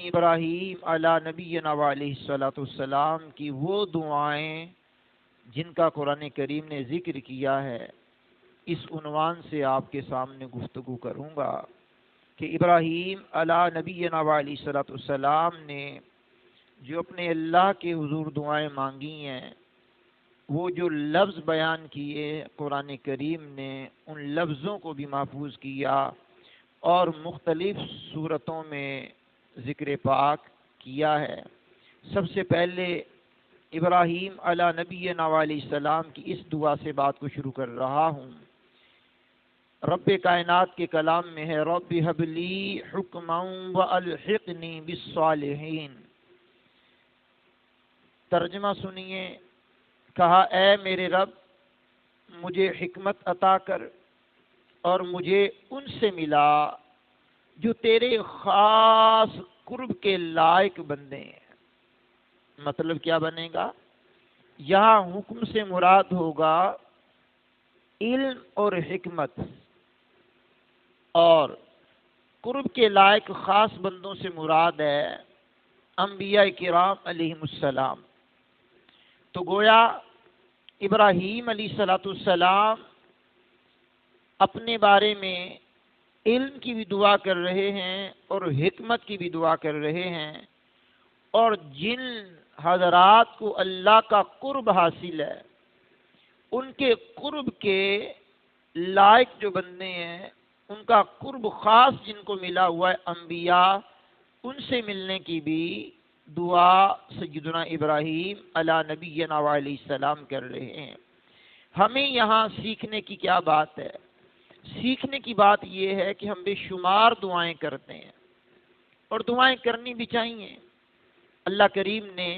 ابراہیم علی نبینا علیہ الصلوۃ والسلام کی وہ دعائیں جن کا قرآن کریم نے ذکر کیا ہے، اس عنوان سے آپ کے سامنے گفتگو کروں گا کہ ابراہیم علی نبینا علیہ الصلوۃ والسلام نے جو اپنے اللہ کے حضور دعائیں مانگی ہیں، وہ جو لفظ بیان کیے قرآن کریم نے، ان لفظوں کو بھی محفوظ کیا اور مختلف صورتوں میں ذکر پاک کیا ہے۔ سب سے پہلے ابراہیم علی نبینا علیہ السلام کی اس دعا سے بات کو شروع کر رہا ہوں۔ رب کائنات کے کلام میں ہے رب ہب لی حکما والحقنی بالصالحین۔ ترجمہ سنیے، کہا اے میرے رب مجھے حکمت عطا کر اور مجھے ان سے ملا جو تیرے خاص قرب کے لائق بندے ہیں۔ مطلب کیا بنے گا؟ یہاں حکم سے مراد ہوگا علم اور حکمت، اور قرب کے لائق خاص بندوں سے مراد ہے انبیاء کرام علیہم السلام۔ تو گویا ابراہیم علیہ السلام اپنے بارے میں علم کی بھی دعا کر رہے ہیں اور حکمت کی بھی دعا کر رہے ہیں، اور جن حضرات کو اللہ کا قرب حاصل ہے، ان کے قرب کے لائق جو بندے ہیں، ان کا قرب خاص جن کو ملا ہوا ہے انبیاء، ان سے ملنے کی بھی دعا سیدنا ابراہیم علی نبینا علیہ السلام کر رہے ہیں۔ ہمیں یہاں سیکھنے کی کیا بات ہے؟ سیکھنے کی بات یہ ہے کہ ہم بے شمار دعائیں کرتے ہیں اور دعائیں کرنی بھی چاہیے۔ اللہ کریم نے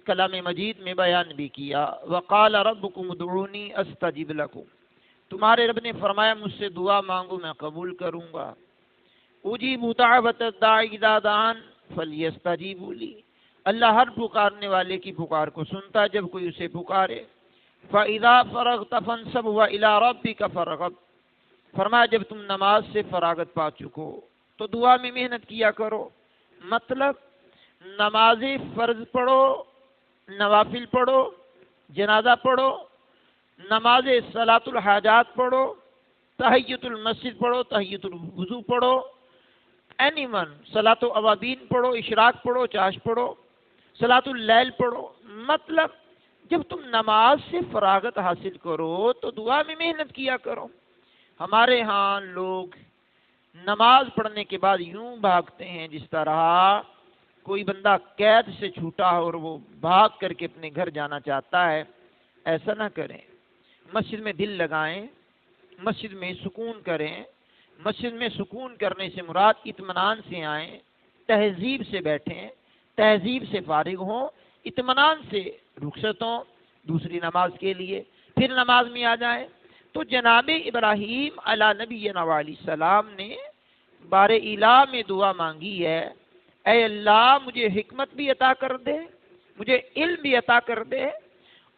کلام مجید میں بیان بھی کیا وقال ربکم ادعونی استجب لکم، تمہارے رب نے فرمایا مجھ سے دعا مانگو میں قبول کروں گا۔ اجیب دعوت الداعی اذا دعان فلیستجیبوا لی، اللہ ہر پکارنے والے کی پکار کو سنتا جب کوئی اسے پکارے۔ فَإِذَا فَرَغْتَ فَانْصَبْ وَإِلَىٰ رَبِّكَ فَارْغَب، فرمایا جب تم نماز سے فراغت پا چکو تو دعا میں محنت کیا کرو۔ مطلب نماز فرض پڑھو، نوافل پڑھو، جنازہ پڑھو، نماز صلاۃ الحاجات پڑھو، تحیۃ المسجد پڑھو، تحیۃ الوضو پڑھو، صلاۃ الاوابین پڑھو، اشراق پڑھو، چاش پڑھو، صلاۃ اللیل پڑھو۔ مطلب جب تم نماز سے فراغت حاصل کرو تو دعا میں محنت کیا کرو۔ ہمارے ہاں لوگ نماز پڑھنے کے بعد یوں بھاگتے ہیں جس طرح کوئی بندہ قید سے چھوٹا ہو اور وہ بھاگ کر کے اپنے گھر جانا چاہتا ہے۔ ایسا نہ کریں، مسجد میں دل لگائیں، مسجد میں سکون کریں۔ مسجد میں سکون کرنے سے مراد اطمینان سے آئیں، تہذیب سے بیٹھیں، تہذیب سے فارغ ہوں، اطمینان سے رخصت ہوں دوسری نماز کے لیے، پھر نماز میں آ جائیں۔ تو جناب ابراہیم علی نبینا علیہ السلام نے بار الہ میں دعا مانگی ہے، اے اللہ مجھے حکمت بھی عطا کر دے، مجھے علم بھی عطا کر دے،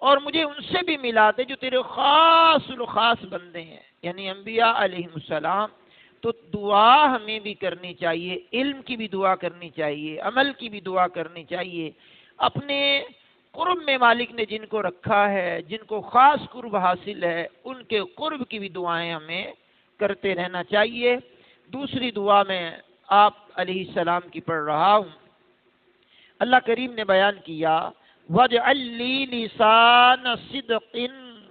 اور مجھے ان سے بھی ملا دے جو تیرے خاص الخاص بندے ہیں، یعنی انبیاء علیہ السلام۔ تو دعا ہمیں بھی کرنی چاہیے، علم کی بھی دعا کرنی چاہیے، عمل کی بھی دعا کرنی چاہیے۔ اپنے قرب میں مالک نے جن کو رکھا ہے، جن کو خاص قرب حاصل ہے، ان کے قرب کی بھی دعائیں ہمیں کرتے رہنا چاہیے۔ دوسری دعا میں آپ علیہ السلام کی پڑھ رہا ہوں۔ اللہ کریم نے بیان کیا وَاجْعَلْ لِي لِسَانَ صِدْقٍ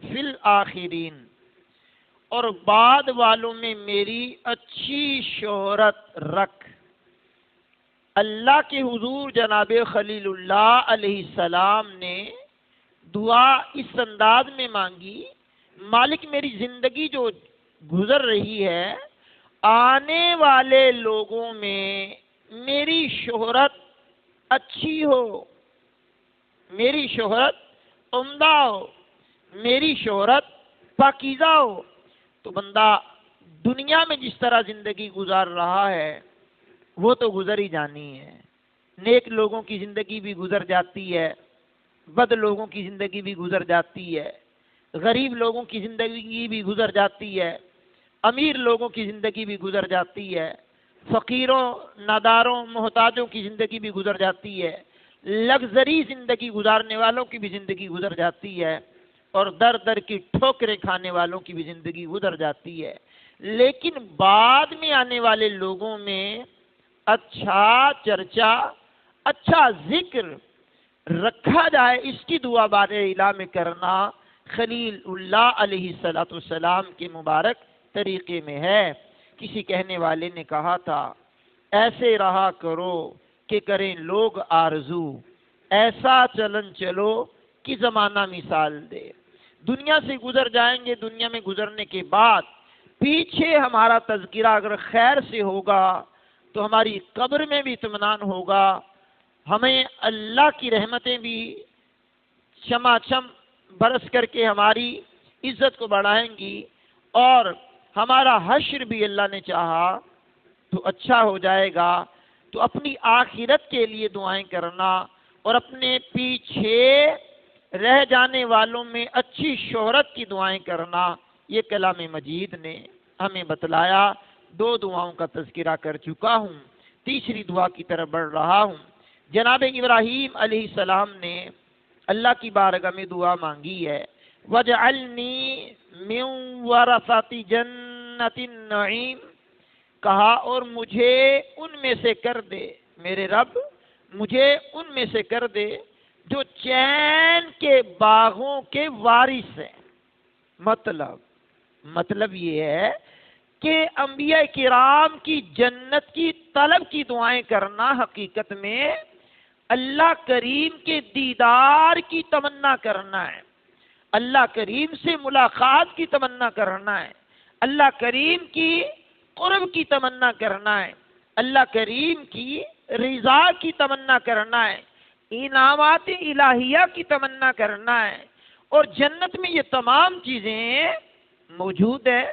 فِي الْآخِرِينَ، اور بعد والوں میں میری اچھی شہرت رکھ۔ اللہ کے حضور جناب خلیل اللہ علیہ السلام نے دعا اس انداز میں مانگی، مالک میری زندگی جو گزر رہی ہے، آنے والے لوگوں میں میری شہرت اچھی ہو، میری شہرت عمدہ ہو، میری شہرت پاکیزہ ہو۔ تو بندہ دنیا میں جس طرح زندگی گزار رہا ہے وہ تو گزر ہی جانی ہے، نیک لوگوں کی زندگی بھی گزر جاتی ہے، بد لوگوں کی زندگی بھی گزر جاتی ہے، غریب لوگوں کی زندگی بھی گزر جاتی ہے، امیر لوگوں کی زندگی بھی گزر جاتی ہے، فقیروں، ناداروں، محتاجوں کی زندگی بھی گزر جاتی ہے، لگژری زندگی گزارنے والوں کی بھی زندگی گزر جاتی ہے، اور در در کی ٹھوکریں کھانے والوں کی بھی زندگی گزر جاتی ہے۔ لیکن بعد میں آنے والے لوگوں میں اچھا چرچا، اچھا ذکر رکھا جائے، اس کی دعا بار الہ میں کرنا خلیل اللہ علیہ السلام کے مبارک طریقے میں ہے۔ کسی کہنے والے نے کہا تھا، ایسے رہا کرو کہ کریں لوگ آرزو، ایسا چلن چلو کہ زمانہ مثال دے۔ دنیا سے گزر جائیں گے، دنیا میں گزرنے کے بعد پیچھے ہمارا تذکرہ اگر خیر سے ہوگا تو ہماری قبر میں بھی اطمینان ہوگا، ہمیں اللہ کی رحمتیں بھی چماچم برس کر کے ہماری عزت کو بڑھائیں گی، اور ہمارا حشر بھی اللہ نے چاہا تو اچھا ہو جائے گا۔ تو اپنی آخرت کے لیے دعائیں کرنا اور اپنے پیچھے رہ جانے والوں میں اچھی شہرت کی دعائیں کرنا، یہ کلام مجید نے ہمیں بتلایا۔ 2 دعاؤں کا تذکرہ کر چکا ہوں، تیسری دعا کی طرف بڑھ رہا ہوں۔ جناب ابراہیم علیہ السلام نے اللہ کی بارگاہ میں دعا مانگی ہے، وَاجْعَلْنِي مِن وَرَثَةِ جَنَّةِ النَّعِيمِ، کہا اور مجھے ان میں سے کر دے، میرے رب مجھے ان میں سے کر دے جو چین کے باغوں کے وارث ہیں۔ مطلب یہ ہے کہ انبیاء کرام کی جنت کی طلب کی دعائیں کرنا حقیقت میں اللہ کریم کے دیدار کی تمنا کرنا ہے، اللہ کریم سے ملاقات کی تمنا کرنا ہے، اللہ کریم کی قرب کی تمنا کرنا ہے، اللہ کریم کی رضا کی تمنا کرنا ہے، انعامات الہیہ کی تمنا کرنا ہے۔ اور جنت میں یہ تمام چیزیں موجود ہیں،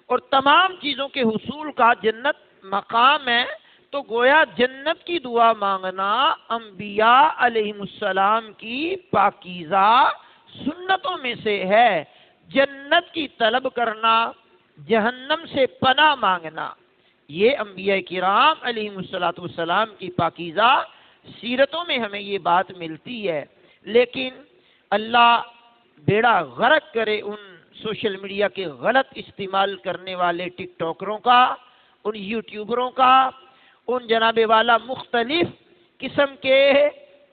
اور تمام چیزوں کے حصول کا جنت مقام ہے۔ تو گویا جنت کی دعا مانگنا انبیاء علیہ السلام کی پاکیزہ سنتوں میں سے ہے۔ جنت کی طلب کرنا، جہنم سے پناہ مانگنا، یہ انبیاء کرام علیہ السلام کی پاکیزہ سیرتوں میں ہمیں یہ بات ملتی ہے۔ لیکن اللہ بیڑا غرق کرے ان سوشل میڈیا کے غلط استعمال کرنے والے ٹک ٹاکروں کا، ان یوٹیوبروں کا، ان جناب والا مختلف قسم کے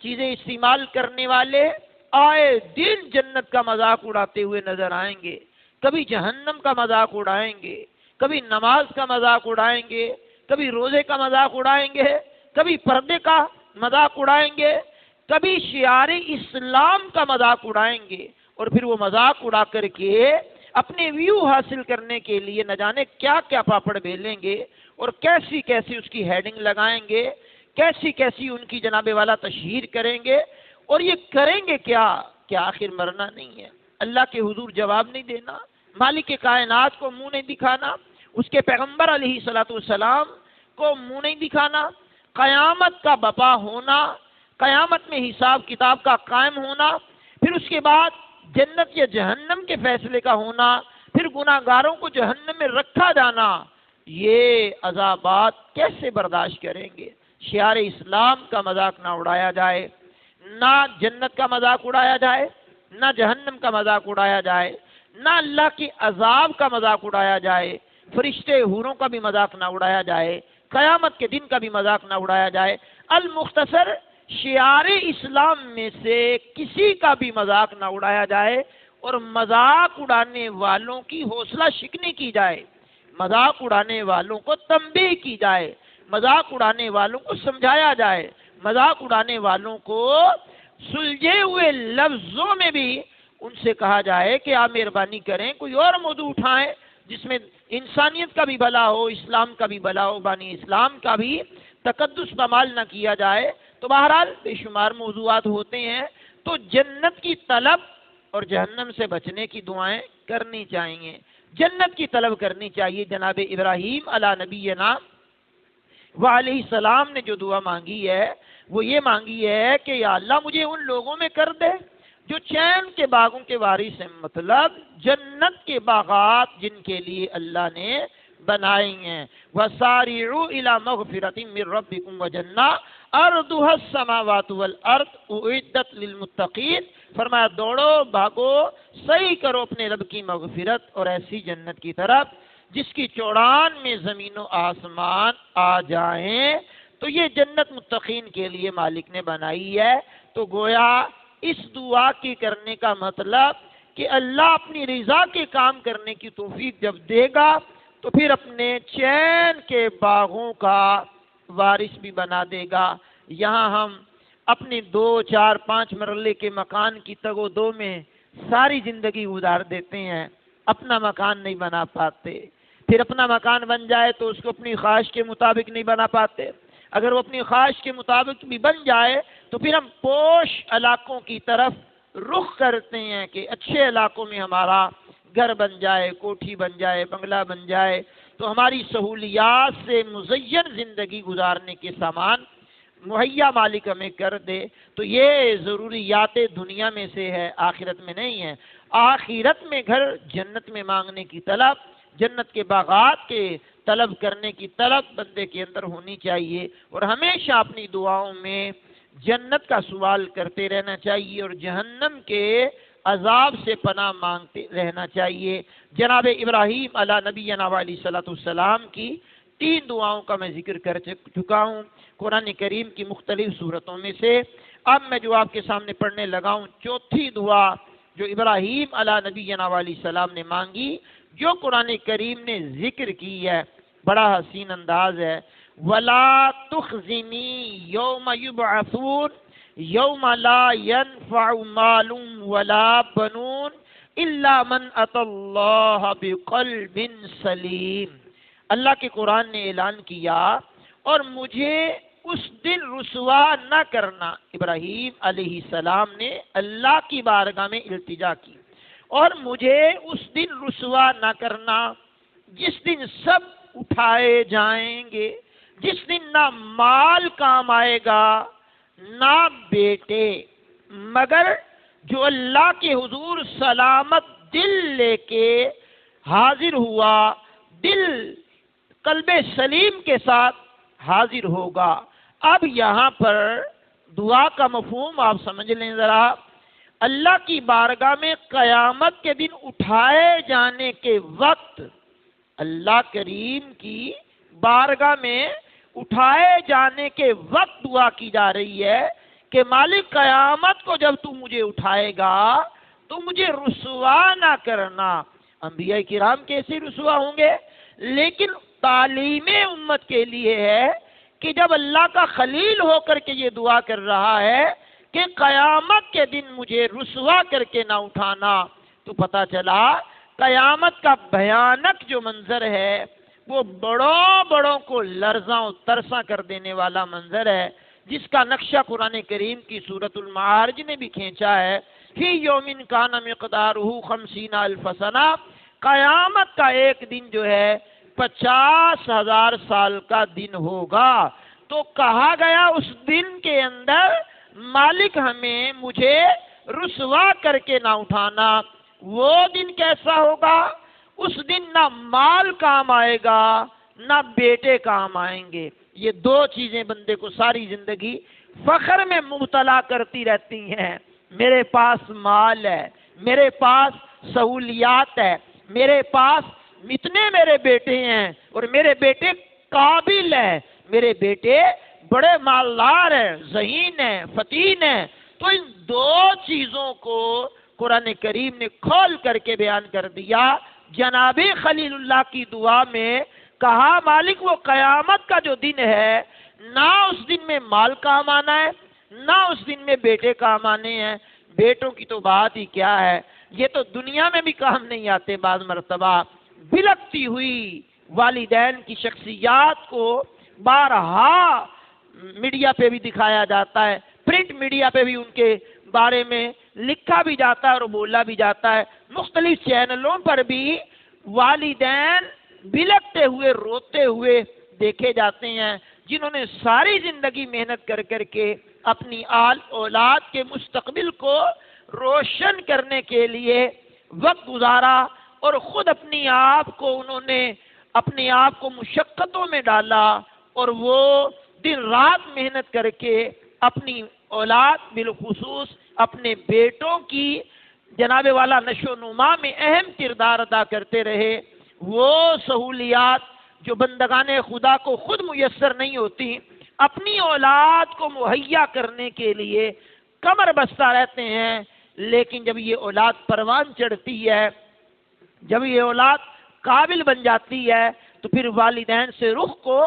چیزیں استعمال کرنے والے آئے دن جنت کا مذاق اڑاتے ہوئے نظر آئیں گے، کبھی جہنم کا مذاق اڑائیں گے، کبھی نماز کا مذاق اڑائیں گے، کبھی روزے کا مذاق اڑائیں گے، کبھی پردے کا مذاق اڑائیں گے، کبھی شعار اسلام کا مذاق اڑائیں گے، اور پھر وہ مذاق اڑا کر کے اپنے ویو حاصل کرنے کے لیے نہ جانے کیا کیا پاپڑ بیلیں گے، اور کیسی کیسی اس کی ہیڈنگ لگائیں گے، کیسی کیسی ان کی جناب والا تشہیر کریں گے، اور یہ کریں گے کیا آخر مرنا نہیں ہے، اللہ کے حضور جواب نہیں دینا، مالک کائنات کو منہ نہیں دکھانا، اس کے پیغمبر علیہ السلام کو منہ نہیں دکھانا، قیامت کا بپا ہونا، قیامت میں حساب کتاب کا قائم ہونا، پھر اس کے بعد جنت یا جہنم کے فیصلے کا ہونا، پھر گناہگاروں کو جہنم میں رکھا جانا، یہ عذابات کیسے برداشت کریں گے؟ شعار اسلام کا مذاق نہ اڑایا جائے، نہ جنت کا مذاق اڑایا جائے، نہ جہنم کا مذاق اڑایا جائے، نہ اللہ کے عذاب کا مذاق اڑایا جائے، فرشتے حوروں کا بھی مذاق نہ اڑایا جائے، قیامت کے دن کا بھی مذاق نہ اڑایا جائے۔ المختصر شعار اسلام میں سے کسی کا بھی مذاق نہ اڑایا جائے، اور مذاق اڑانے والوں کی حوصلہ شکنی کی جائے، مذاق اڑانے والوں کو تنبیہ کی جائے، مذاق اڑانے والوں کو سمجھایا جائے، مذاق اڑانے والوں کو سلجھے ہوئے لفظوں میں بھی ان سے کہا جائے کہ آپ مہربانی کریں کوئی اور موضوع اٹھائیں جس میں انسانیت کا بھی بھلا ہو، اسلام کا بھی بھلا ہو، بانی اسلام کا بھی تقدس پامال نہ کیا جائے۔ تو بہرحال بے شمار موضوعات ہوتے ہیں، تو جنت کی طلب اور جہنم سے بچنے کی دعائیں کرنی چاہیے، جنت کی طلب کرنی چاہیے۔ جناب ابراہیم علیہ نبینا وعلیہ السلام نے جو دعا مانگی ہے وہ یہ مانگی ہے کہ یا اللہ مجھے ان لوگوں میں کر دے جو چین کے باغوں کے وارث ہیں، مطلب جنت کے باغات جن کے لیے اللہ نے بنائی ہیں۔ وَسَارِعُوا إِلَى مَغْفِرَةٍ مِّن رَّبِّكُمْ وَجَنَّةٍ عَرْضُهَا السَّمَاوَاتُ وَالْأَرْضُ أُعِدَّتْ لِلْمُتَّقِينَ، فرمایا دوڑو بھاگو صحیح کرو اپنے رب کی مغفرت اور ایسی جنت کی طرف جس کی چوڑان میں زمین و آسمان آ جائیں۔ تو یہ جنت متقین کے لیے مالک نے بنائی ہے۔ تو گویا اس دعا کی کرنے کا مطلب کہ اللہ اپنی رضا کے کام کرنے کی توفیق جب دے گا تو پھر اپنے چین کے باغوں کا وارث بھی بنا دے گا۔ یہاں ہم اپنی 2، 4، 5 مرلے کے مکان کی تگ و دو میں ساری زندگی گزار دیتے ہیں، اپنا مکان نہیں بنا پاتے۔ پھر اپنا مکان بن جائے تو اس کو اپنی خواہش کے مطابق نہیں بنا پاتے۔ اگر وہ اپنی خواہش کے مطابق بھی بن جائے تو پھر ہم پوش علاقوں کی طرف رخ کرتے ہیں کہ اچھے علاقوں میں ہمارا گھر بن جائے، کوٹھی بن جائے، بنگلہ بن جائے، تو ہماری سہولیات سے مزین زندگی گزارنے کے سامان مہیا مالک ہمیں کر دے۔ تو یہ ضروریات دنیا میں سے ہے، آخرت میں نہیں ہے۔ آخرت میں گھر جنت میں مانگنے کی طلب، جنت کے باغات کے طلب کرنے کی طلب بندے کے اندر ہونی چاہیے، اور ہمیشہ اپنی دعاؤں میں جنت کا سوال کرتے رہنا چاہیے اور جہنم کے عذاب سے پناہ مانگتے رہنا چاہیے۔ جناب ابراہیم علیہ نبینا علیہ السلام کی 3 دعاؤں کا میں ذکر کر چکا ہوں قرآن کریم کی مختلف صورتوں میں سے۔ اب میں جو آپ کے سامنے پڑھنے لگا ہوں 4تھی دعا جو ابراہیم علیہ نبینا علیہ السلام نے مانگی، جو قرآن کریم نے ذکر کی ہے، بڑا حسین انداز ہے۔ وَلَا تُخْزِنِي يَوْمَ يُبْعَثُونَ يَوْمَ لَا يَنْفَعُ مَالٌ وَلَا بَنُونَ إِلَّا مَنْ أَتَى اللَّهَ بِقَلْبٍ سَلِيمٍ۔ اللہ کے قرآن نے اعلان کیا اور مجھے اس دن رسوا نہ کرنا۔ ابراہیم علیہ السلام نے اللہ کی بارگاہ میں التجا کی، اور مجھے اس دن رسوا نہ کرنا جس دن سب اٹھائے جائیں گے، جس دن نہ مال کام آئے گا نہ بیٹے، مگر جو اللہ کے حضور سلامت دل لے کے حاضر ہوا، دل قلب سلیم کے ساتھ حاضر ہوگا۔ اب یہاں پر دعا کا مفہوم آپ سمجھ لیں ذرا۔ اللہ کی بارگاہ میں قیامت کے دن اٹھائے جانے کے وقت، اللہ کریم کی بارگاہ میں اٹھائے جانے کے وقت دعا کی جا رہی ہے کہ مالک قیامت کو جب تو مجھے اٹھائے گا تو مجھے رسوا نہ کرنا۔ انبیاء کرام کیسے رسوا ہوں گے؟ لیکن تعلیم امت کے لیے ہے کہ جب اللہ کا خلیل ہو کر کے یہ دعا کر رہا ہے کہ قیامت کے دن مجھے رسوا کر کے نہ اٹھانا، تو پتہ چلا قیامت کا بھیانک جو منظر ہے وہ بڑوں کو لرزاں و ترساں کر دینے والا منظر ہے، جس کا نقشہ قرآن کریم کی سورۃ المعارج نے بھی کھینچا ہے۔ فی یوم کان مقدارہ 50,000 سنہ، قیامت کا ایک دن جو ہے 50,000 سال کا دن ہوگا۔ تو کہا گیا اس دن کے اندر مالک ہمیں مجھے رسوا کر کے نہ اٹھانا۔ وہ دن کیسا ہوگا؟ اس دن نہ مال کام آئے گا نہ بیٹے کام آئیں گے۔ یہ 2 چیزیں بندے کو ساری زندگی فخر میں مبتلا کرتی رہتی ہیں۔ میرے پاس مال ہے، میرے پاس سہولیات ہے، میرے پاس اتنے میرے بیٹے ہیں اور میرے بیٹے قابل ہیں، میرے بیٹے بڑے مالدار ہیں، ذہین ہیں، فتین ہیں۔ تو ان 2 چیزوں کو قرآن کریم نے کھول کر کے بیان کر دیا۔ جناب خلیل اللہ کی دعا میں کہا مالک وہ قیامت کا جو دن ہے، نہ اس دن میں مال کام آنا ہے نہ اس دن میں بیٹے کام آنے ہیں۔ بیٹوں کی تو بات ہی کیا ہے، یہ تو دنیا میں بھی کام نہیں آتے۔ بعض مرتبہ بلکتی ہوئی والدین کی شخصیات کو بارہا میڈیا پہ بھی دکھایا جاتا ہے، پرنٹ میڈیا پہ بھی ان کے بارے میں لکھا بھی جاتا ہے اور بولا بھی جاتا ہے۔ مختلف چینلوں پر بھی والدین بلکتے ہوئے روتے ہوئے دیکھے جاتے ہیں، جنہوں نے ساری زندگی محنت کر کر کے اپنی اولاد کے مستقبل کو روشن کرنے کے لیے وقت گزارا اور خود اپنی آپ کو انہوں نے اپنے آپ کو مشقتوں میں ڈالا اور وہ دن رات محنت کر کے اپنی اولاد بالخصوص اپنے بیٹوں کی جناب والا نشو و نما میں اہم کردار ادا کرتے رہے۔ وہ سہولیات جو بندگان خدا کو خود میسر نہیں ہوتی، اپنی اولاد کو مہیا کرنے کے لیے کمر بستہ رہتے ہیں، لیکن جب یہ اولاد پروان چڑھتی ہے، جب یہ اولاد قابل بن جاتی ہے، تو پھر والدین سے رخ کو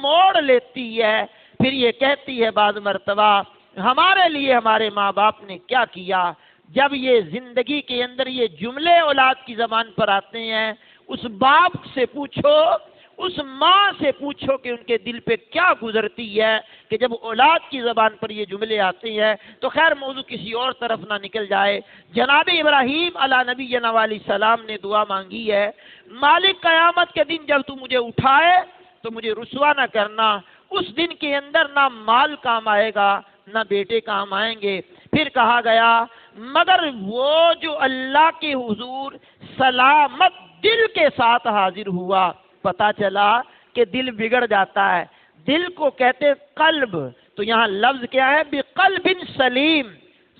موڑ لیتی ہے، پھر یہ کہتی ہے بعض مرتبہ ہمارے لیے ہمارے ماں باپ نے کیا کیا۔ جب یہ زندگی کے اندر یہ جملے اولاد کی زبان پر آتے ہیں، اس باپ سے پوچھو، اس ماں سے پوچھو کہ ان کے دل پہ کیا گزرتی ہے کہ جب اولاد کی زبان پر یہ جملے آتے ہیں۔ تو خیر موضوع کسی اور طرف نہ نکل جائے۔ جناب ابراہیم علیہ نبی علیہ السلام نے دعا مانگی ہے، مالک قیامت کے دن جب تو مجھے اٹھائے تو مجھے رسوا نہ کرنا، اس دن کے اندر نہ مال کام آئے گا نہ بیٹے کام آئیں گے۔ پھر کہا گیا مگر وہ جو اللہ کے حضور سلامت دل کے ساتھ حاضر ہوا، پتا چلا کہ دل بگڑ جاتا ہے، دل کو کہتے قلب، تو یہاں لفظ کیا ہے؟ بقلب سلیم،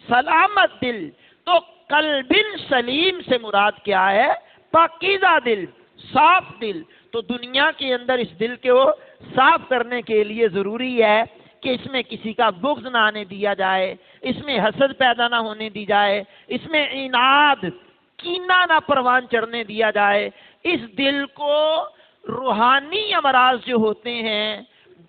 سلامت دل۔ تو قلب سلیم سے مراد کیا ہے؟ پاکیزہ دل، صاف دل۔ تو دنیا کے اندر اس دل کو صاف کرنے کے لیے ضروری ہے کہ اس میں کسی کا بغض نہ آنے دیا جائے، اس میں حسد پیدا نہ ہونے دی جائے، اس میں عناد، کینہ نہ پروان چڑھنے دیا جائے۔ اس دل کو روحانی امراض جو ہوتے ہیں،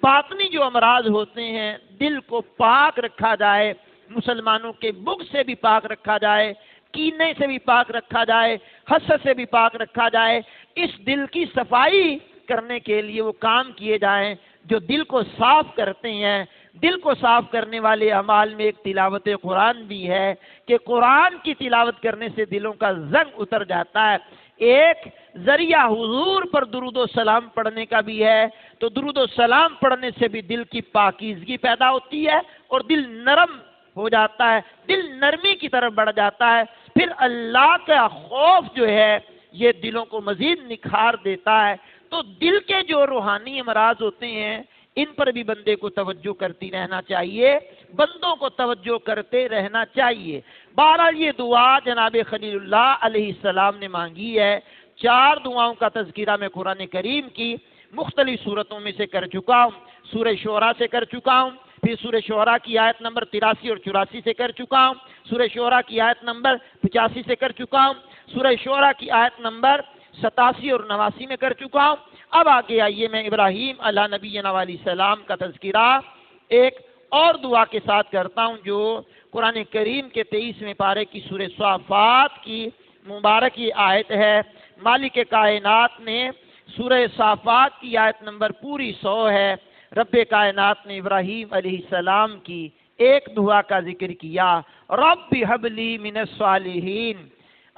باطنی جو امراض ہوتے ہیں، دل کو پاک رکھا جائے، مسلمانوں کے بغض سے بھی پاک رکھا جائے، کینے سے بھی پاک رکھا جائے، حسد سے بھی پاک رکھا جائے۔ اس دل کی صفائی کرنے کے لیے وہ کام کیے جائیں جو دل کو صاف کرتے ہیں۔ دل کو صاف کرنے والے اعمال میں ایک تلاوت قرآن بھی ہے کہ قرآن کی تلاوت کرنے سے دلوں کا زنگ اتر جاتا ہے۔ ایک ذریعہ حضور پر درود و سلام پڑھنے کا بھی ہے، تو درود و سلام پڑھنے سے بھی دل کی پاکیزگی پیدا ہوتی ہے اور دل نرم ہو جاتا ہے، دل نرمی کی طرف بڑھ جاتا ہے۔ پھر اللہ کا خوف جو ہے یہ دلوں کو مزید نکھار دیتا ہے۔ تو دل کے جو روحانی امراض ہوتے ہیں ان پر بھی بندے کو توجہ کرتی رہنا چاہیے، بندوں کو توجہ کرتے رہنا چاہیے۔ بہرحال یہ دعا جناب خلیل اللہ علیہ السلام نے مانگی ہے۔ 4 دعاؤں کا تذکرہ میں قرآن کریم کی مختلف صورتوں میں سے کر چکا ہوں۔ سورہ شعراء سے کر چکا ہوں، پھر سورہ شعراء کی آیت نمبر 83 اور 84 سے کر چکا ہوں، سورہ شعراء کی آیت نمبر 85 سے کر چکا ہوں، سورہ شعراء کی آیت نمبر 87 اور 89 میں کر چکا ہوں۔ اب آگے آئیے میں ابراہیم علیہ نبی علیہ السلام کا تذکرہ ایک اور دعا کے ساتھ کرتا ہوں جو قرآن کریم کے 23ویں پارے کی سورہ صافات کی مبارک یہ آیت ہے۔ مالک کائنات نے سورہ صافات کی آیت نمبر پوری 100 ہے۔ رب کائنات نے ابراہیم علیہ السلام کی ایک دعا کا ذکر کیا، رب ہب لی من الصالحین،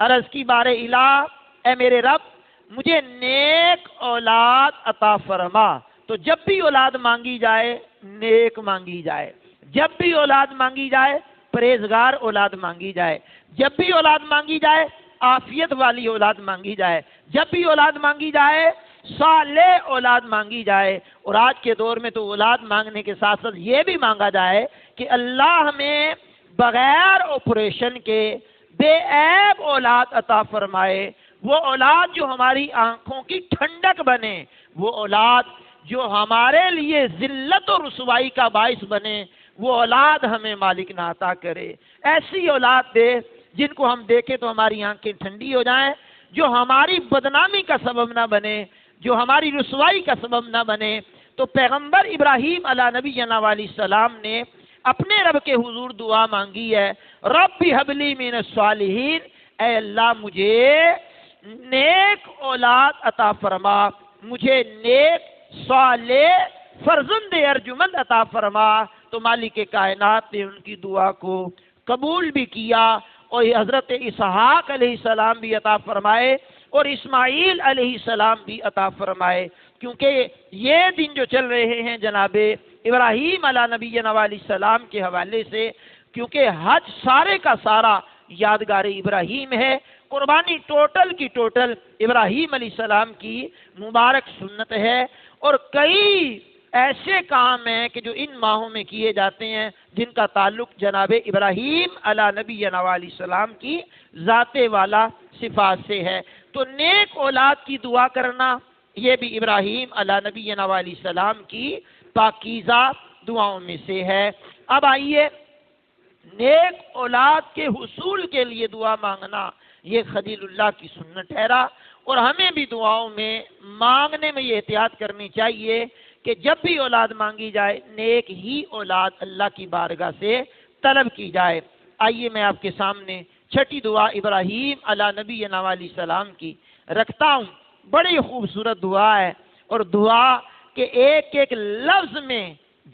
عرض کی بارے الہ، اے میرے رب مجھے نیک اولاد عطا فرما۔ تو جب بھی اولاد مانگی جائے نیک مانگی جائے، جب بھی اولاد مانگی جائے پرہیزگار اولاد مانگی جائے، جب بھی اولاد مانگی جائے عافیت والی اولاد مانگی جائے، جب بھی اولاد مانگی جائے صالح اولاد مانگی جائے۔ اور آج کے دور میں تو اولاد مانگنے کے ساتھ ساتھ یہ بھی مانگا جائے کہ اللہ ہمیں بغیر آپریشن کے بے عیب اولاد عطا فرمائے، وہ اولاد جو ہماری آنکھوں کی ٹھنڈک بنے، وہ اولاد جو ہمارے لیے ذلت و رسوائی کا باعث بنے، وہ اولاد ہمیں مالک نہ عطا کرے۔ ایسی اولاد دے جن کو ہم دیکھیں تو ہماری آنکھیں ٹھنڈی ہو جائیں، جو ہماری بدنامی کا سبب نہ بنے، جو ہماری رسوائی کا سبب نہ بنے۔ تو پیغمبر ابراہیم علیہ نبی علیہ السلام نے اپنے رب کے حضور دعا مانگی ہے، رب ہب لی من الصالحین، اے اللہ مجھے نیک اولاد عطا فرما، مجھے نیک صالح فرزند ارجمند عطا فرما۔ تو مالک کائنات نے ان کی دعا کو قبول بھی کیا اور حضرت اسحاق علیہ السلام بھی عطا فرمائے اور اسماعیل علیہ السلام بھی عطا فرمائے۔ کیونکہ یہ دن جو چل رہے ہیں جناب ابراہیم علیہ نبی علیہ السلام کے حوالے سے، کیونکہ حج سارے کا سارا یادگار ابراہیم ہے۔ قربانی ٹوٹل کی ٹوٹل ابراہیم علیہ السلام کی مبارک سنت ہے، اور کئی ایسے کام ہیں کہ جو ان ماہوں میں کیے جاتے ہیں جن کا تعلق جناب ابراہیم علیہ نبی علیہ السلام کی ذات والا صفات سے ہے۔ تو نیک اولاد کی دعا کرنا یہ بھی ابراہیم علیہ نبی علیہ السلام کی پاکیزہ دعاؤں میں سے ہے۔ اب آئیے، نیک اولاد کے حصول کے لیے دعا مانگنا یہ خلیل اللہ کی سنت ٹھہرا، اور ہمیں بھی دعاؤں میں مانگنے میں یہ احتیاط کرنی چاہیے کہ جب بھی اولاد مانگی جائے نیک ہی اولاد اللہ کی بارگاہ سے طلب کی جائے۔ آئیے میں آپ کے سامنے چھٹی دعا ابراہیم علیہ نبی علیہ السلام کی رکھتا ہوں۔ بڑی خوبصورت دعا ہے، اور دعا کے ایک ایک لفظ میں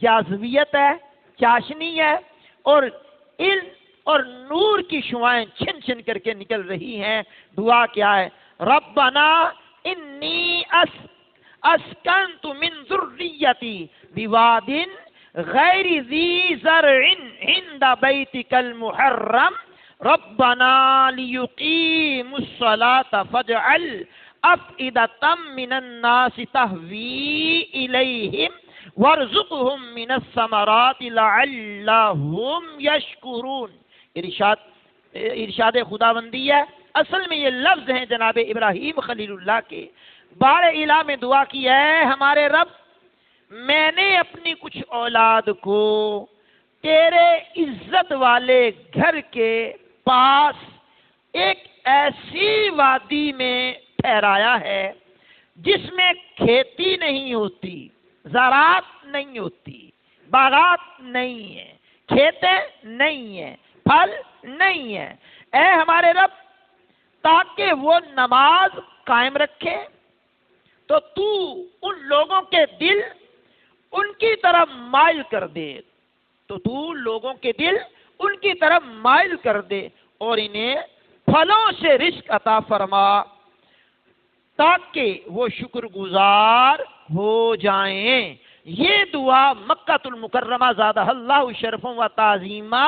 جاذبیت ہے، چاشنی ہے، اور علم اور نور کی شعائیں چھن چھن کر کے نکل رہی ہیں۔ دعا کیا ہے؟ ربنا انی اسکنت من ذریتی بواد غیر ذی زرع عند بیتک المحرم ربنا لیقیموا الصلاة فاجعل افئدة من الناس تہوی الیہم وارزقهم من الثمرات لعلهم یشکرون۔ ارشاد خداوندی ہے، اصل میں یہ لفظ ہیں جناب ابراہیم خلیل اللہ کے۔ بار الہ میں دعا کی ہے، ہمارے رب میں نے اپنی کچھ اولاد کو تیرے عزت والے گھر کے پاس ایک ایسی وادی میں ٹھہرایا ہے جس میں کھیتی نہیں ہوتی، زراعت نہیں ہوتی، باغات نہیں ہے، کھیتیں نہیں ہیں، پھل نہیں ہے۔ اے ہمارے رب، تاکہ وہ نماز قائم رکھے تو تو ان لوگوں کے دل ان کی طرف مائل کر دے، لوگوں کے دل ان کی طرف مائل کر دے، اور انہیں پھلوں سے رزق عطا فرما تاکہ وہ شکر گزار ہو جائیں۔ یہ دعا مکہ المکرمہ زادہ اللہ شرف و تعظیمہ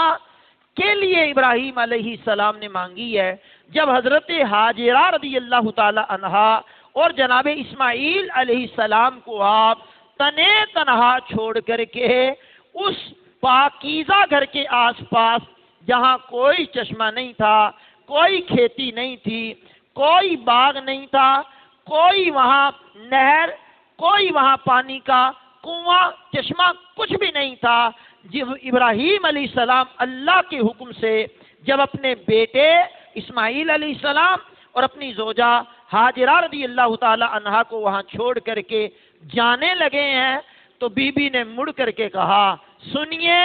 کے لیے ابراہیم علیہ السلام نے مانگی ہے، جب حضرت ہاجرہ رضی اللہ تعالی عنہا اور جناب اسماعیل علیہ السلام کو آپ تنے تنہا چھوڑ کر کے اس پاکیزہ گھر کے آس پاس جہاں کوئی چشمہ نہیں تھا، کوئی کھیتی نہیں تھی، کوئی باغ نہیں تھا، کوئی وہاں نہر، کوئی وہاں پانی کا کنواں چشمہ کچھ بھی نہیں تھا، جب ابراہیم علیہ السلام اللہ کے حکم سے جب اپنے بیٹے اسماعیل علیہ السلام اور اپنی زوجہ ہاجرہ رضی اللہ تعالی عنہا کو وہاں چھوڑ کر کے جانے لگے ہیں، تو بی بی نے مڑ کر کے کہا، سنیے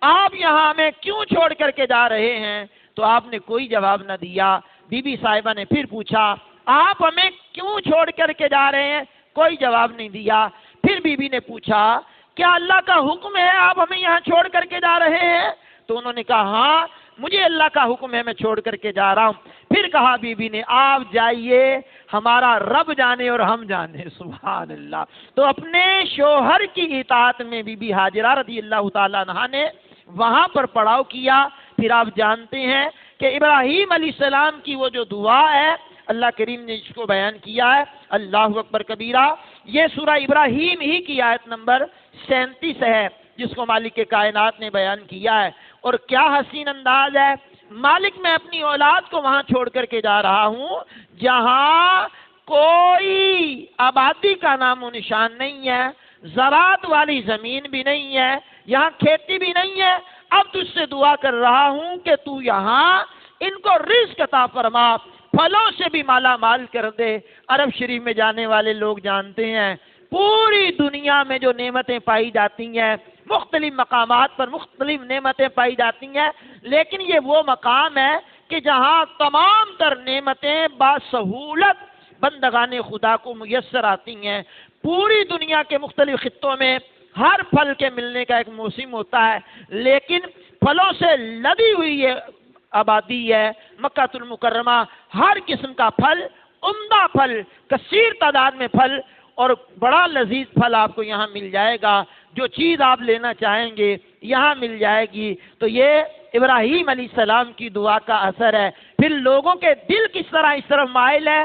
آپ یہاں ہمیں کیوں چھوڑ کر کے جا رہے ہیں؟ تو آپ نے کوئی جواب نہ دیا۔ بی بی صاحبہ نے پھر پوچھا، آپ ہمیں کیوں چھوڑ کر کے جا رہے ہیں؟ کوئی جواب نہیں دیا۔ پھر بی بی نے پوچھا، کیا اللہ کا حکم ہے آپ ہمیں یہاں چھوڑ کر کے جا رہے ہیں؟ تو انہوں نے کہا، ہاں مجھے اللہ کا حکم ہے، میں چھوڑ کر کے جا رہا ہوں۔ پھر کہا بی بی نے، آپ جائیے، ہمارا رب جانے اور ہم جانے۔ سبحان اللہ۔ تو اپنے شوہر کی اطاعت میں بی بی ہاجرہ رضی اللہ تعالیٰ عنہا نے وہاں پر پڑاؤ کیا۔ پھر آپ جانتے ہیں کہ ابراہیم علیہ السلام کی وہ جو دعا ہے، اللہ کریم نے اس کو بیان کیا ہے، اللہ اکبر کبیرہ۔ یہ سورہ ابراہیم ہی کی آیت نمبر 37 ہے، جس کو مالک کائنات نے بیان کیا ہے۔ اور کیا حسین انداز ہے، مالک میں اپنی اولاد کو وہاں چھوڑ کر کے جا رہا ہوں جہاں کوئی آبادی کا نام و نشان نہیں ہے، زراعت والی زمین بھی نہیں ہے، یہاں کھیتی بھی نہیں ہے۔ اب تجھ سے دعا کر رہا ہوں کہ تو یہاں ان کو رزق عطا فرما، پھلوں سے بھی مالا مال کر دے۔ عرب شریف میں جانے والے لوگ جانتے ہیں پوری دنیا میں جو نعمتیں پائی جاتی ہیں، مختلف مقامات پر مختلف نعمتیں پائی جاتی ہیں، لیکن یہ وہ مقام ہے کہ جہاں تمام تر نعمتیں باسہولت بندگان خدا کو میسر آتی ہیں۔ پوری دنیا کے مختلف خطوں میں ہر پھل کے ملنے کا ایک موسم ہوتا ہے، لیکن پھلوں سے لدی ہوئی یہ آبادی ہے مکہ المکرمہ۔ ہر قسم کا پھل، عمدہ پھل، کثیر تعداد میں پھل اور بڑا لذیذ پھل آپ کو یہاں مل جائے گا۔ جو چیز آپ لینا چاہیں گے یہاں مل جائے گی۔ تو یہ ابراہیم علیہ السلام کی دعا کا اثر ہے۔ پھر لوگوں کے دل کس طرح اس طرف مائل ہے،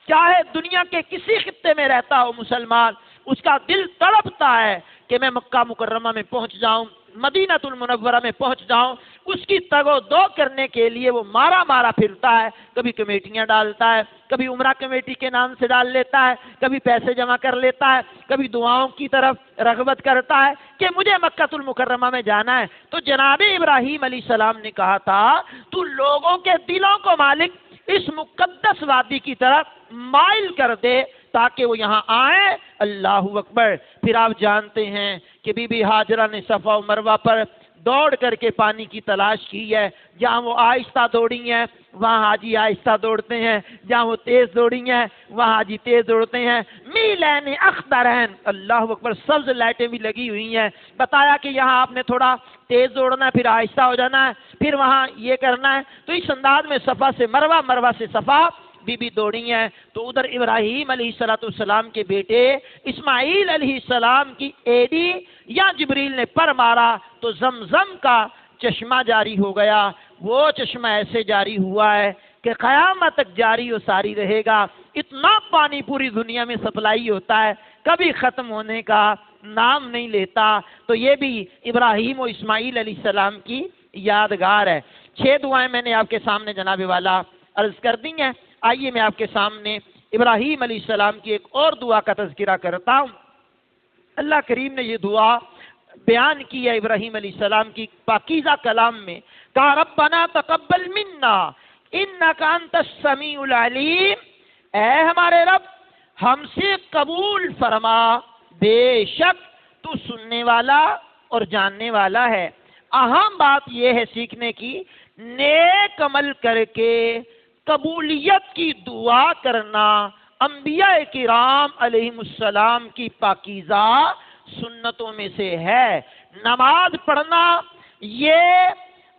چاہے دنیا کے کسی خطے میں رہتا ہو مسلمان، اس کا دل تڑپتا ہے کہ میں مکہ مکرمہ میں پہنچ جاؤں، مدینہ المنورہ میں پہنچ جاؤں۔ اس کی تگ و دو کرنے کے لیے وہ مارا پھرتا ہے، کبھی کمیٹیاں ڈالتا ہے، کبھی عمرہ کمیٹی کے نام سے ڈال لیتا ہے، کبھی پیسے جمع کر لیتا ہے، کبھی دعاؤں کی طرف رغبت کرتا ہے کہ مجھے مکہ المکرمہ میں جانا ہے۔ تو جناب ابراہیم علیہ السلام نے کہا تھا تو لوگوں کے دلوں کو مالک اس مقدس وادی کی طرف مائل کر دے تاکہ وہ یہاں آئیں۔ اللہ اکبر۔ پھر آپ جانتے ہیں کہ بی بی ہاجرہ نے صفا و مروہ پر دوڑ کر کے پانی کی تلاش کی ہے۔ جہاں وہ آہستہ دوڑی ہیں وہاں حاجی آہستہ دوڑتے ہیں، جہاں وہ تیز دوڑی ہیں وہاں حاجی تیز دوڑتے ہیں۔ میلین اخضرین، اللہ اکبر، سبز لائٹیں بھی لگی ہوئی ہیں۔ بتایا کہ یہاں آپ نے تھوڑا تیز دوڑنا ہے، پھر آہستہ ہو جانا ہے، پھر وہاں یہ کرنا ہے۔ تو اس انداز میں صفا سے مروہ، مروہ سے صفا بی بی دوڑی ہیں۔ تو ادھر ابراہیم علیہ السلام کے بیٹے اسماعیل علیہ السلام کی ایڑی یا جبریل نے پر مارا تو زمزم کا چشمہ جاری ہو گیا۔ وہ چشمہ ایسے جاری ہوا ہے کہ قیامت تک جاری و ساری رہے گا۔ اتنا پانی پوری دنیا میں سپلائی ہوتا ہے، کبھی ختم ہونے کا نام نہیں لیتا۔ تو یہ بھی ابراہیم و اسماعیل علیہ السلام کی یادگار ہے۔ 6 دعائیں میں نے آپ کے سامنے جناب والا عرض کر دی ہیں۔ آئیے میں آپ کے سامنے ابراہیم علیہ السلام کی ایک اور دعا کا تذکرہ کرتا ہوں۔ اللہ کریم نے یہ دعا بیان کی ہے ابراہیم علیہ السلام کی پاکیزہ کلام میں، کہا ربنا تقبل منا انک انت السمیع العلیم، اے ہمارے رب ہم سے قبول فرما، بے شک تو سننے والا اور جاننے والا ہے۔ اہم بات یہ ہے سیکھنے کی، نیک عمل کر کے قبولیت کی دعا کرنا انبیاء کرام علیہم السلام کی پاکیزہ سنتوں میں سے ہے۔ نماز پڑھنا یہ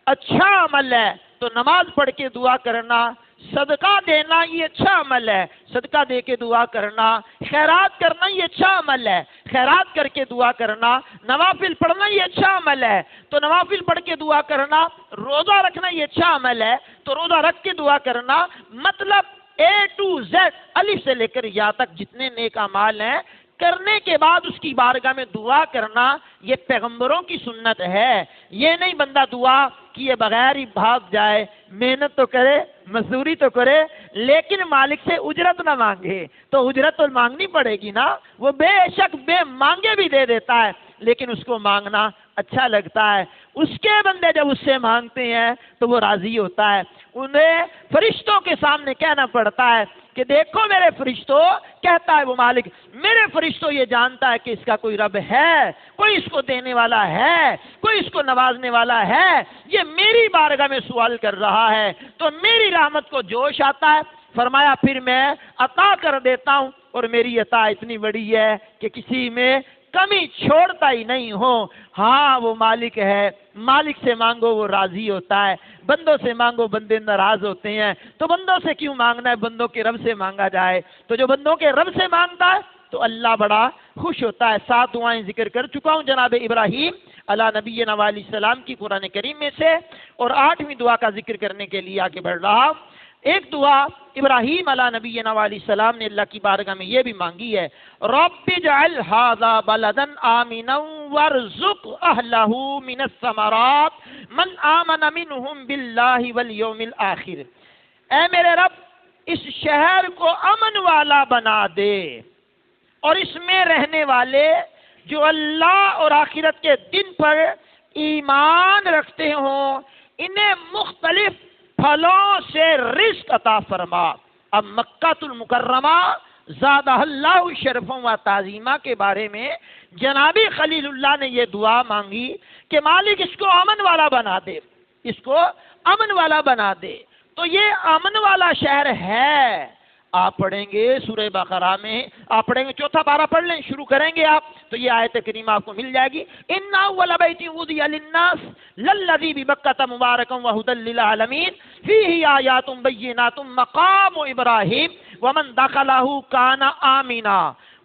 اچھا عمل ہے، تو نماز پڑھ کے دعا کرنا، صدقہ دینا یہ اچھا عمل ہے، صدقہ دے کے دعا کرنا، خیرات کرنا یہ اچھا عمل ہے، خیرات کر کے دعا کرنا، نوافل پڑھنا یہ اچھا عمل ہے، تو نوافل پڑھ کے دعا کرنا، روزہ رکھنا یہ اچھا عمل ہے، تو روزہ رکھ کے دعا کرنا۔ مطلب A to Z، الف سے لے کر یا تک جتنے نیک اعمال ہیں کرنے کے بعد اس کی بارگاہ میں دعا کرنا، یہ پیغمبروں کی سنت ہے۔ یہ نہیں بندہ دعا کیے بغیر ہی بھاگ جائے، محنت تو کرے، مزدوری تو کرے، لیکن مالک سے اجرت نہ مانگے، تو اجرت تو مانگنی پڑے گی نا۔ وہ بے شک بے مانگے بھی دے دیتا ہے، لیکن اس کو مانگنا اچھا لگتا ہے۔ اس کے بندے جب اس سے مانگتے ہیں تو وہ راضی ہوتا ہے۔ انہیں فرشتوں کے سامنے کہنا پڑتا ہے کہ دیکھو میرے فرشتوں، کہتا ہے وہ مالک، میرے فرشتوں یہ جانتا ہے کہ اس کا کوئی رب ہے، کوئی اس کو دینے والا ہے، کوئی اس کو نوازنے والا ہے، یہ میری بارگاہ میں سوال کر رہا ہے، تو میری رحمت کو جوش آتا ہے۔ فرمایا پھر میں عطا کر دیتا ہوں، اور میری عطا اتنی بڑی ہے کہ کسی میں کمی چھوڑتا ہی نہیں ہوں۔ ہاں وہ مالک ہے، مالک سے مانگو وہ راضی ہوتا ہے، بندوں سے مانگو بندے ناراض ہوتے ہیں، تو بندوں سے کیوں مانگنا ہے، بندوں کے رب سے مانگا جائے۔ تو جو بندوں کے رب سے مانگتا ہے تو اللہ بڑا خوش ہوتا ہے۔ 7 دعائیں ذکر کر چکا ہوں جناب ابراہیم علیہ نبینا علیہ السلام کی قرآن کریم میں سے، اور 8ویں دعا کا ذکر کرنے کے لیے آگے بڑھ رہا ہوں۔ ایک دعا ابراہیم علیہ نبینا علیہ السلام نے اللہ کی بارگاہ میں یہ بھی مانگی ہے، رب اجعل ھذا بلدا آمنا وارزق اہلہ من الثمرات من آمن منہم باللہ والیوم الآخر، اے میرے رب اس شہر کو امن والا بنا دے، اور اس میں رہنے والے جو اللہ اور آخرت کے دن پر ایمان رکھتے ہوں انہیں مختلف پھلوں سے رزق عطا فرما۔ اب مکہ المکرمہ زادہ اللہ شرفوں و تعظیمہ کے بارے میں جناب خلیل اللہ نے یہ دعا مانگی کہ مالک اس کو امن والا بنا دے، اس کو امن والا بنا دے۔ تو یہ امن والا شہر ہے۔ آپ پڑھیں گے سورہ بقرہ میں، آپ پڑھیں گے 4 پارہ پڑھ لیں، شروع کریں گے آپ تو یہ آیت کریمہ آپ کو مل جائے گی، ان اول بیت وضع للناس للذی ببکۃ مبارکا وہدی للعالمین فیہ آیات بینات مقام ابراہیم ومن دخلہ کان آمنا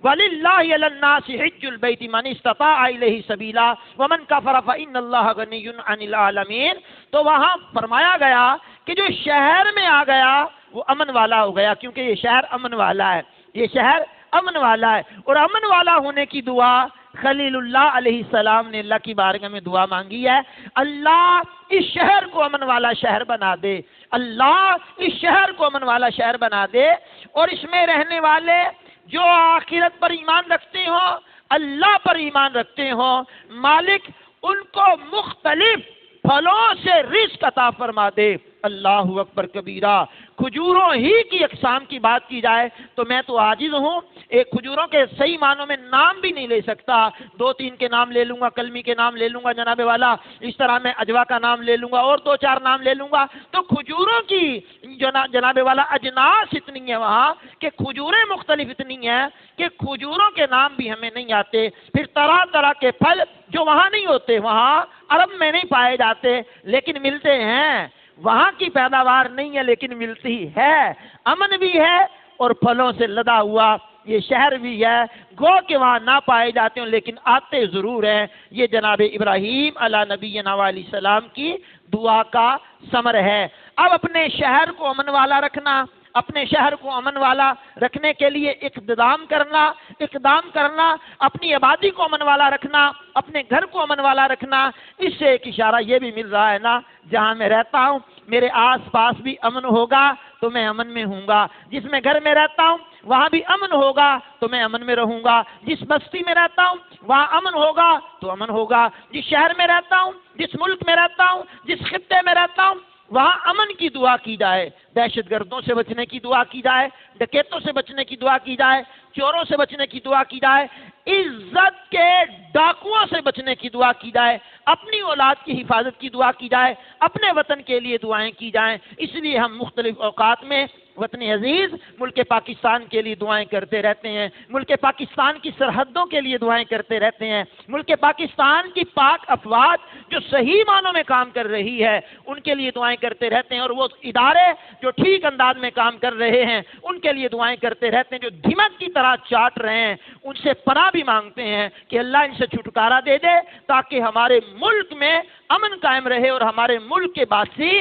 وَلِلَّهِ عَلَى النَّاسِ حِجُّ الْبَيْتِ مَنِ اسْتَطَاعَ إِلَيْهِ سَبِيلًا وَمَنْ كَفَرَ فَإِنَّ اللَّهَ غَنِيٌّ عَنِ الْعَالَمِينَ۔ تو وہاں فرمایا گیا کہ جو شہر میں آ گیا وہ امن والا ہو گیا، کیونکہ یہ شہر امن والا ہے، یہ شہر امن والا ہے۔ اور امن والا ہونے کی دعا خلیل اللہ علیہ السلام نے اللہ کی بارگاہ میں دعا مانگی ہے، اللہ اس شہر کو امن والا شہر بنا دے، اللہ اس شہر کو امن والا شہر بنا دے، اور اس میں رہنے والے جو آخرت پر ایمان رکھتے ہوں، اللہ پر ایمان رکھتے ہوں، مالک ان کو مختلف پھلوں سے رزق عطا فرما دے۔ اللہ اکبر کبیرہ۔ کھجوروں ہی کی اقسام کی بات کی جائے تو میں تو عاجز ہوں، ایک کھجوروں کے صحیح معنوں میں نام بھی نہیں لے سکتا، 2-3 کے نام لے لوں گا، کلمی کے نام لے لوں گا جناب والا، اس طرح میں اجوا کا نام لے لوں گا اور 2-4 نام لے لوں گا۔ تو کھجوروں کی جناب والا اجناس اتنی ہے وہاں کہ کھجوریں مختلف اتنی ہیں کہ کھجوروں کے نام بھی ہمیں نہیں آتے۔ پھر طرح طرح کے پھل جو وہاں نہیں ہوتے، وہاں عرب میں نہیں پائے جاتے لیکن ملتے ہیں، وہاں کی پیداوار نہیں ہے لیکن ملتی ہے، امن بھی ہے اور پھلوں سے لدا ہوا یہ شہر بھی ہے، گو کہ وہاں نہ پائے جاتے ہیں لیکن آتے ضرور ہیں۔ یہ جناب ابراہیم علیہ نبینا علیہ السلام کی دعا کا ثمر ہے۔ اب اپنے شہر کو امن والا رکھنا، اپنے شہر کو امن والا رکھنے کے لیے اقدام کرنا، اپنی آبادی کو امن والا رکھنا، اپنے گھر کو امن والا رکھنا، اس سے ایک اشارہ یہ بھی مل رہا ہے نا، جہاں میں رہتا ہوں میرے آس پاس بھی امن ہوگا تو میں امن میں ہوں گا، جس میں گھر میں رہتا ہوں وہاں بھی امن ہوگا تو میں امن میں رہوں گا، جس بستی میں رہتا ہوں وہاں امن ہوگا تو امن ہوگا، جس شہر میں رہتا ہوں، جس ملک میں رہتا ہوں، جس خطے میں رہتا ہوں وہاں امن کی دعا کی جائے، دہشت گردوں سے بچنے کی دعا کی جائے، ڈکیتوں سے بچنے کی دعا کی جائے، چوروں سے بچنے کی دعا کی جائے، عزت کے ڈاکوؤں سے بچنے کی دعا کی جائے، اپنی اولاد کی حفاظت کی دعا کی جائے، اپنے وطن کے لیے دعائیں کی جائیں۔ اس لیے ہم مختلف اوقات میں وطن عزیز ملک پاکستان کے لیے دعائیں کرتے رہتے ہیں، ملک پاکستان کی سرحدوں کے لیے دعائیں کرتے رہتے ہیں، ملک پاکستان کی پاک افواج جو صحیح معنوں میں کام کر رہی ہے ان کے لیے دعائیں کرتے رہتے ہیں، اور وہ ادارے جو ٹھیک انداز میں کام کر رہے ہیں ان کے لیے دعائیں کرتے رہتے ہیں، جو دھمک کی طرح چاٹ رہے ہیں ان سے پناہ بھی مانگتے ہیں کہ اللہ ان سے چھٹکارا دے دے تاکہ ہمارے ملک میں امن قائم رہے اور ہمارے ملک کے باسی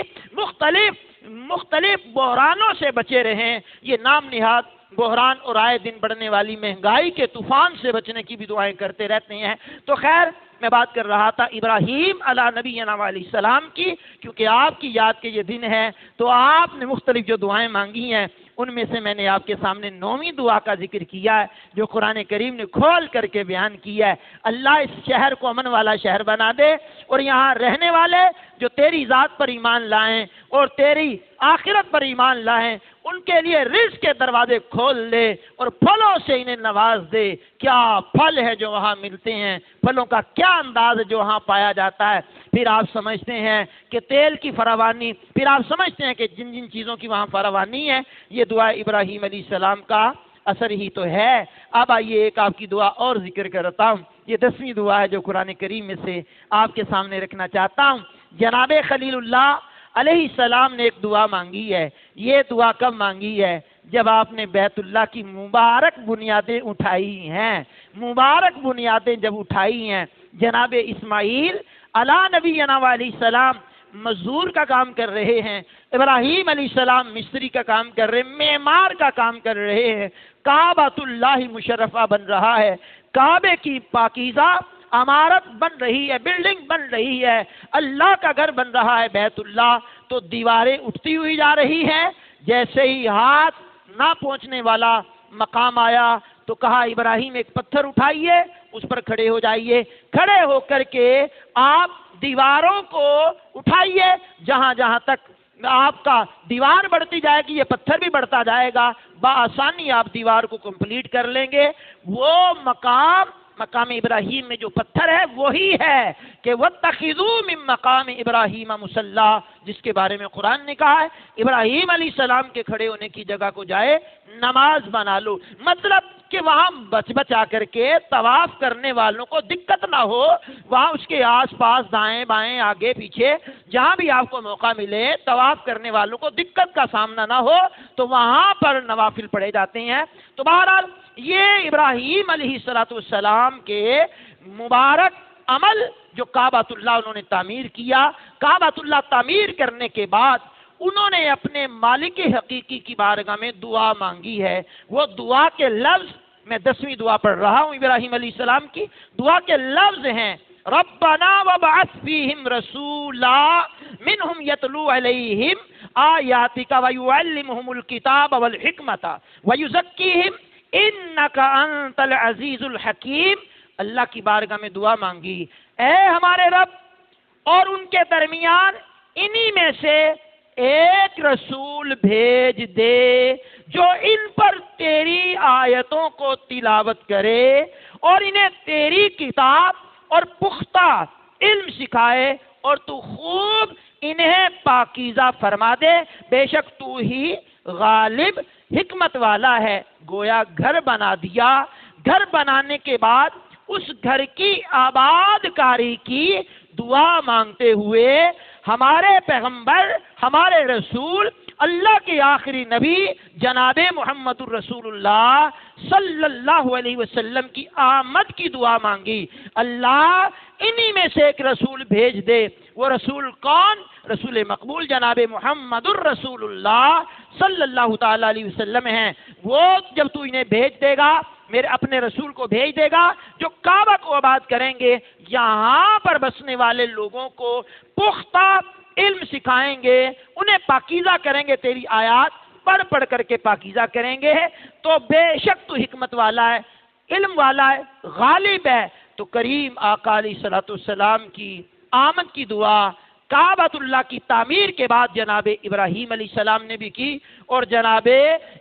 مختلف بحرانوں سے بچے رہیں۔ یہ نام نہاد بحران اور آئے دن بڑھنے والی مہنگائی کے طوفان سے بچنے کی بھی دعائیں کرتے رہتے ہیں۔ تو خیر میں بات کر رہا تھا ابراہیم علیہ نبینا علیہ السلام کی، کیونکہ آپ کی یاد کے یہ دن ہے تو آپ نے مختلف جو دعائیں مانگی ہیں ان میں سے میں نے آپ کے سامنے 9ویں دعا کا ذکر کیا ہے جو قرآن کریم نے کھول کر کے بیان کیا ہے۔ اللہ اس شہر کو امن والا شہر بنا دے اور یہاں رہنے والے جو تیری ذات پر ایمان لائیں اور تیری آخرت پر ایمان لائیں ان کے لیے رزق کے دروازے کھول دے اور پھلوں سے انہیں نواز دے۔ کیا پھل ہے جو وہاں ملتے ہیں، پھلوں کا کیا انداز ہے جو وہاں پایا جاتا ہے۔ پھر آپ سمجھتے ہیں کہ تیل کی فراوانی، پھر آپ سمجھتے ہیں کہ جن جن چیزوں کی وہاں فراوانی ہے یہ دعا ابراہیم علیہ السلام کا اثر ہی تو ہے۔ اب آئیے ایک آپ کی دعا اور ذکر کرتا ہوں، یہ 10ویں دعا ہے جو قرآن کریم میں سے آپ کے سامنے رکھنا چاہتا ہوں۔ جناب خلیل اللہ علیہ السلام نے ایک دعا مانگی ہے، یہ دعا کب مانگی ہے؟ جب آپ نے بیت اللہ کی مبارک بنیادیں اٹھائی ہیں، مبارک بنیادیں جب اٹھائی ہیں۔ جناب اسماعیل علیہ نبینا علیہ السلام مزدور کا کام کر رہے ہیں، ابراہیم علیہ السلام مستری کا کام کر رہے ہیں، معمار کا کام کر رہے ہیں، کعبۃ اللہ مشرفہ بن رہا ہے، کعبے کی پاکیزہ عمارت بن رہی ہے، بلڈنگ بن رہی ہے، اللہ کا گھر بن رہا ہے بیت اللہ، تو دیواریں اٹھتی ہوئی جا رہی ہیں۔ جیسے ہی ہاتھ نہ پہنچنے والا مقام آیا تو کہا ابراہیم ایک پتھر اٹھائیے، اس پر کھڑے ہو جائیے، کھڑے ہو کر کے آپ دیواروں کو اٹھائیے، جہاں جہاں تک آپ کا دیوار بڑھتی جائے گی یہ پتھر بھی بڑھتا جائے گا، بآسانی آپ دیوار کو کمپلیٹ کر لیں گے۔ وہ مقام ابراہیم میں جو پتھر ہے وہی ہے کہ وَاتَّخِذُوا مِن مَقَامِ إِبْرَاهِيمَ مُصَلًّى، جس کے بارے میں قرآن نے کہا ہے ابراہیم علیہ السلام کے کھڑے ہونے کی جگہ کو جائے نماز بنا لو۔ مطلب کہ وہاں بچ بچا کر کے طواف کرنے والوں کو دقت نہ ہو، وہاں اس کے آس پاس دائیں بائیں آگے پیچھے جہاں بھی آپ کو موقع ملے طواف کرنے والوں کو دقت کا سامنا نہ ہو تو وہاں پر نوافل پڑھے جاتے ہیں۔ تو بہرحال یہ ابراہیم علیہ السلام کے مبارک عمل جو کعبۃ اللہ انہوں نے تعمیر کیا، کعبۃ اللہ تعمیر کرنے کے بعد انہوں نے اپنے مالک حقیقی کی بارگاہ میں دعا مانگی ہے۔ وہ دعا کے لفظ، میں 10ویں دعا پڑھ رہا ہوں ابراہیم علیہ السلام کی، دعا کے لفظ ہیں ربنا وابعث فیہم رسولا منہم یتلو علیہم آیاتک ویعلمہم الکتاب والحکمت ویزکیہم انک انت العزیز الحکیم۔ اللہ کی بارگاہ میں دعا مانگی، اے ہمارے رب، اور ان کے درمیان انہی میں سے ایک رسول بھیج دے جو ان پر تیری آیتوں کو تلاوت کرے اور انہیں تیری کتاب اور پختہ علم سکھائے، اور تو خوب انہیں پاکیزہ فرما دے، بے شک تو ہی غالب حکمت والا ہے۔ گویا گھر بنا دیا، گھر بنانے کے بعد اس گھر کی آباد کاری کی دعا مانگتے ہوئے ہمارے پیغمبر، ہمارے رسول، اللہ کے آخری نبی جناب محمد الرسول اللہ صلی اللہ علیہ وسلم کی آمد کی دعا مانگی۔ اللہ انہی میں سے ایک رسول بھیج دے۔ وہ رسول کون؟ رسول مقبول جناب محمد الرسول اللہ صلی اللہ تعالی علیہ وسلم ہیں۔ وہ جب تو انہیں بھیج دے گا، میرے اپنے رسول کو بھیج دے گا جو کعبہ کو آباد کریں گے، یہاں پر بسنے والے لوگوں کو پختہ علم سکھائیں گے، انہیں پاکیزہ کریں گے، تیری آیات پڑھ پڑھ کر کے پاکیزہ کریں گے، تو بے شک تو حکمت والا ہے، علم والا ہے، غالب ہے۔ تو کریم آقا علیہ السلام کی آمد کی دعا کعبۃ اللہ کی تعمیر کے بعد جناب ابراہیم علیہ السلام نے بھی کی، اور جناب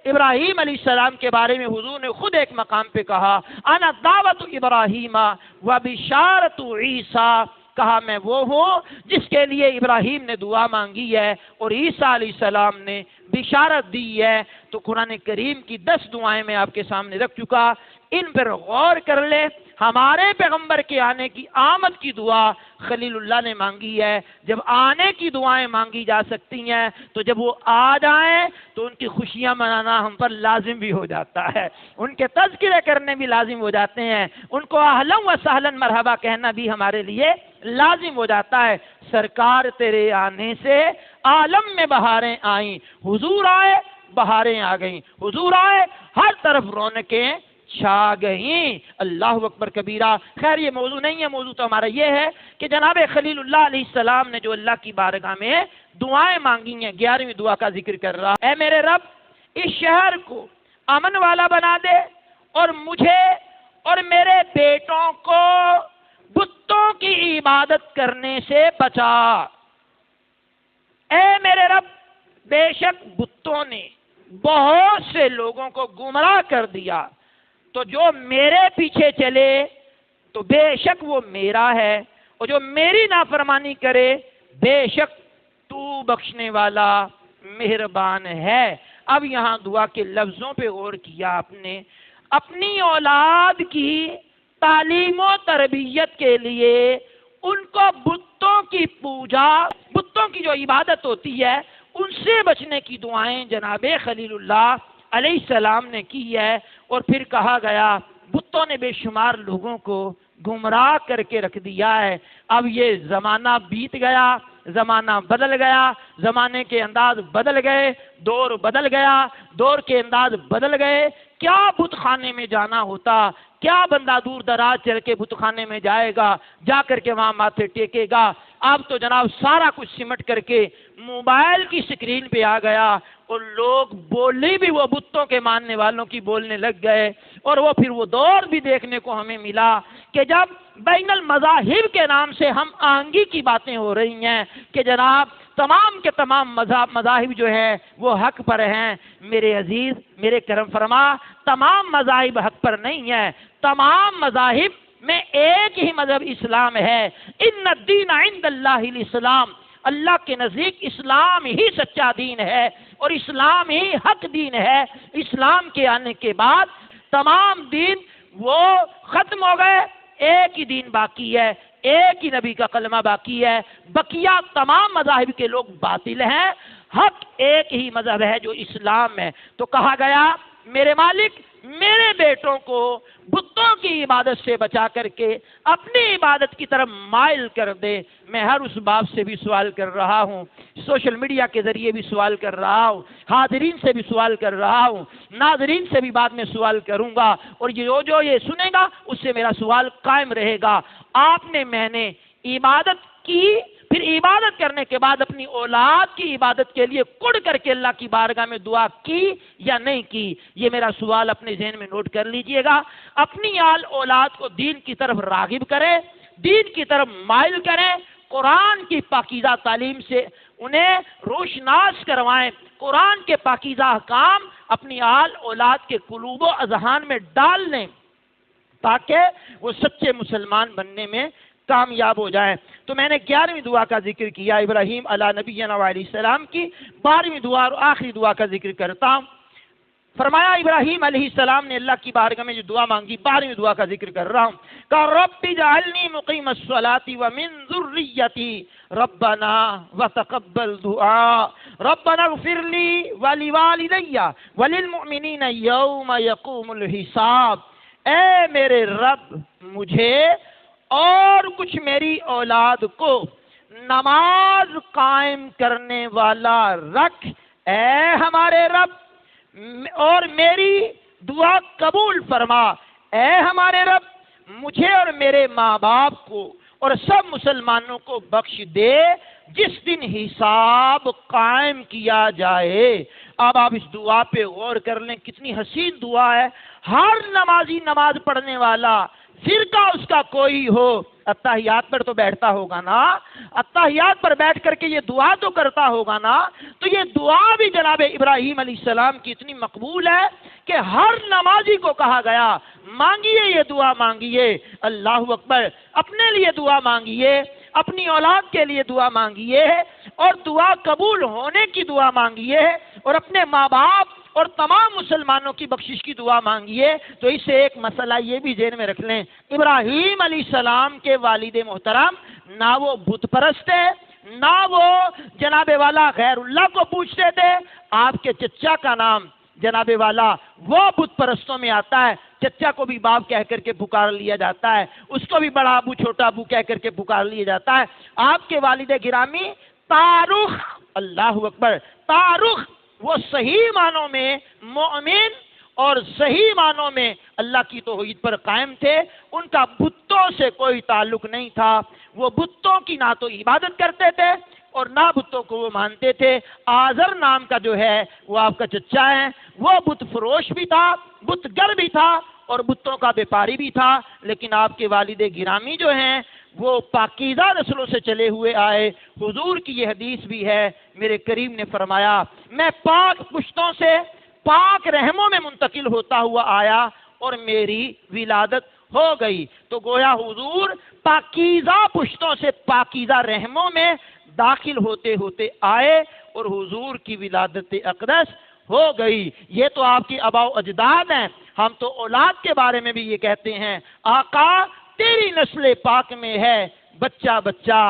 ابراہیم علیہ السلام کے بارے میں حضور نے خود ایک مقام پہ کہا انا دعوت ابراہیم و بشارت عیسیٰ، کہا میں وہ ہوں جس کے لیے ابراہیم نے دعا مانگی ہے اور عیسیٰ علیہ السلام نے بشارت دی ہے۔ تو قرآن کریم کی 10 دعائیں میں آپ کے سامنے رکھ چکا، ان پر غور کر لے۔ ہمارے پیغمبر کے آنے کی آمد کی دعا خلیل اللہ نے مانگی ہے۔ جب آنے کی دعائیں مانگی جا سکتی ہیں تو جب وہ آ جائیں تو ان کی خوشیاں منانا ہم پر لازم بھی ہو جاتا ہے، ان کے تذکرے کرنے بھی لازم ہو جاتے ہیں، ان کو اہلا و سہلا مرحبا کہنا بھی ہمارے لیے لازم ہو جاتا ہے۔ سرکار تیرے آنے سے عالم میں بہاریں آئیں، حضور آئے بہاریں آ گئیں، حضور آئے ہر طرف رونقیں چھا گئیں۔ اللہ اکبر کبیرہ۔ خیر یہ موضوع نہیں ہے، موضوع تو ہمارا یہ ہے کہ جناب خلیل اللہ علیہ السلام نے جو اللہ کی بارگاہ میں دعائیں مانگی ہیں، 11ویں دعا کا ذکر کر رہا، اے میرے رب اس شہر کو امن والا بنا دے اور مجھے اور میرے بیٹوں کو بتوں کی عبادت کرنے سے بچا۔ اے میرے رب بے شک بتوں نے بہت سے لوگوں کو گمراہ کر دیا، تو جو میرے پیچھے چلے تو بے شک وہ میرا ہے، اور جو میری نافرمانی کرے بے شک تو بخشنے والا مہربان ہے۔ اب یہاں دعا کے لفظوں پہ غور کیا آپ نے، اپنی اولاد کی تعلیم و تربیت کے لیے ان کو بتوں کی پوجا، بتوں کی جو عبادت ہوتی ہے ان سے بچنے کی دعائیں جناب خلیل اللہ علیہ السلام نے کی ہے، اور پھر کہا گیا بتوں نے بے شمار لوگوں کو گمراہ کر کے رکھ دیا ہے۔ اب یہ زمانہ بیت گیا، زمانہ بدل گیا، زمانے کے انداز بدل گئے، دور بدل گیا، دور کے انداز بدل گئے۔ کیا بت خانے میں جانا ہوتا، کیا بندہ دور دراز چل کے بت خانے میں جائے گا، جا کر کے وہاں ماتھے ٹیکے گا۔ اب تو جناب سارا کچھ سمٹ کر کے موبائل کی سکرین پہ آ گیا، اور لوگ بولی بھی وہ بتوں کے ماننے والوں کی بولنے لگ گئے، اور وہ پھر وہ دور بھی دیکھنے کو ہمیں ملا کہ جب بین المذاہب کے نام سے ہم آہنگی کی باتیں ہو رہی ہیں کہ جناب تمام کے تمام مذاہب جو ہیں وہ حق پر ہیں۔ میرے عزیز میرے کرم فرما، تمام مذاہب حق پر نہیں ہیں، تمام مذاہب میں ایک ہی مذہب اسلام ہے۔ ان الدین عند اللہ الاسلام، اللہ کے نزدیک اسلام ہی سچا دین ہے اور اسلام ہی حق دین ہے۔ اسلام کے آنے کے بعد تمام دین وہ ختم ہو گئے، ایک ہی دین باقی ہے، ایک ہی نبی کا کلمہ باقی ہے، بقیہ تمام مذاہب کے لوگ باطل ہیں، حق ایک ہی مذہب ہے جو اسلام ہے۔ تو کہا گیا میرے مالک میرے بیٹوں کو بتوں کی عبادت سے بچا کر کے اپنی عبادت کی طرف مائل کر دے۔ میں ہر اس باپ سے بھی سوال کر رہا ہوں، سوشل میڈیا کے ذریعے بھی سوال کر رہا ہوں، حاضرین سے بھی سوال کر رہا ہوں، ناظرین سے بھی بعد میں سوال کروں گا، اور جو یہ سنے گا اس سے میرا سوال قائم رہے گا۔ آپ نے میں نے عبادت کی، پھر عبادت کرنے کے بعد اپنی اولاد کی عبادت کے لیے کڑ کر کے اللہ کی بارگاہ میں دعا کی یا نہیں کی؟ یہ میرا سوال اپنے ذہن میں نوٹ کر لیجئے گا۔ اپنی اولاد کو دین کی طرف راغب کریں، دین کی طرف مائل کریں، قرآن کی پاکیزہ تعلیم سے انہیں روشناس کروائیں، قرآن کے پاکیزہ احکام اپنی اولاد کے قلوب و اذہان میں ڈال لیں تاکہ وہ سچے مسلمان بننے میں کامیاب ہو جائیں۔ تو میں نے 11ویں دعا کا ذکر کیا، ابراہیم علیہ نبینا علیہ السلام کی 12ویں دعا اور آخری دعا کا ذکر کرتا ہوں۔ فرمایا ابراہیم علیہ السلام نے اللہ کی بارگاہ میں جو دعا مانگی، 12ویں دعا کا ذکر کر رہا ہوں کہ رب اجعلنی مقیم الصلاۃ ومن ذریتی ربنا وتقبل دعاء ربنا اغفر لی ولوالدی وللمؤمنین یوم یقوم الحساب۔ اے میرے رب مجھے اور کچھ میری اولاد کو نماز قائم کرنے والا رکھ اے ہمارے رب، اور میری دعا قبول فرما اے ہمارے رب، مجھے اور میرے ماں باپ کو اور سب مسلمانوں کو بخش دے جس دن حساب قائم کیا جائے۔ اب آپ اس دعا پہ غور کر لیں، کتنی حسین دعا ہے۔ ہر نمازی نماز پڑھنے والا، فرقہ اس کا کوئی ہو، اتحیات پر تو بیٹھتا ہوگا نا، اتحیات پر بیٹھ کر کے یہ دعا تو کرتا ہوگا نا۔ تو یہ دعا بھی جناب ابراہیم علیہ السلام کی اتنی مقبول ہے کہ ہر نمازی کو کہا گیا مانگیے، یہ دعا مانگیے۔ اللہ اکبر۔ اپنے لیے دعا مانگیے، اپنی اولاد کے لیے دعا مانگیے، اور دعا قبول ہونے کی دعا مانگیے، اور اپنے ماں باپ اور تمام مسلمانوں کی بخشش کی دعا مانگیے۔ تو اس سے ایک مسئلہ یہ بھی ذہن میں رکھ لیں، ابراہیم علیہ السلام کے والد محترم نہ وہ بت پرست ہے، نہ وہ جناب والا غیر اللہ کو پوچھتے تھے۔ آپ کے چچا کا نام جناب والا وہ بت پرستوں میں آتا ہے، چچا کو بھی باپ کہہ کر کے پکار لیا جاتا ہے، اس کو بھی بڑا ابو چھوٹا ابو کہہ کر کے پکار لیا جاتا ہے۔ آپ کے والد گرامی تارخ، اللہ اکبر، تارخ وہ صحیح معنوں میں مومن اور صحیح معنوں میں اللہ کی توحید پر قائم تھے۔ ان کا بتوں سے کوئی تعلق نہیں تھا، وہ بتوں کی نہ تو عبادت کرتے تھے اور نہ بتوں کو وہ مانتے تھے۔ آزر نام کا جو ہے وہ آپ کا چچا ہے، وہ بت فروش بھی تھا، بت گر بھی تھا اور بتوں کا بیپاری بھی تھا، لیکن آپ کے والد گرامی جو ہیں وہ پاکیزہ نسلوں سے چلے ہوئے آئے۔ حضور کی یہ حدیث بھی ہے، میرے کریم نے فرمایا میں پاک پشتوں سے پاک رحموں میں منتقل ہوتا ہوا آیا اور میری ولادت ہو گئی۔ تو گویا حضور پاکیزہ پشتوں سے پاکیزہ رحموں میں داخل ہوتے ہوتے آئے اور حضور کی ولادت اقدس ہو گئی۔ یہ تو آپ کی آباء و اجداد ہیں، ہم تو اولاد کے بارے میں بھی یہ کہتے ہیں آقا تیری نسل پاک میں ہے بچہ بچہ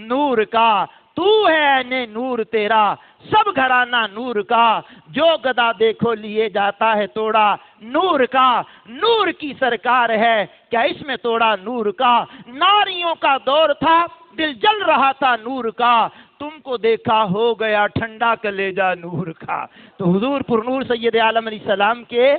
نور کا، تو ہے نے نور تیرا سب گھرانہ نور کا، جو گدا دیکھو لیے جاتا ہے توڑا نور کا، نور کی سرکار ہے کیا اس میں توڑا نور کا، ناریوں کا دور تھا دل جل رہا تھا نور کا، تم کو دیکھا ہو گیا ٹھنڈا کلیجہ نور کا۔ تو حضور پر نور سید عالم علیہ السلام کے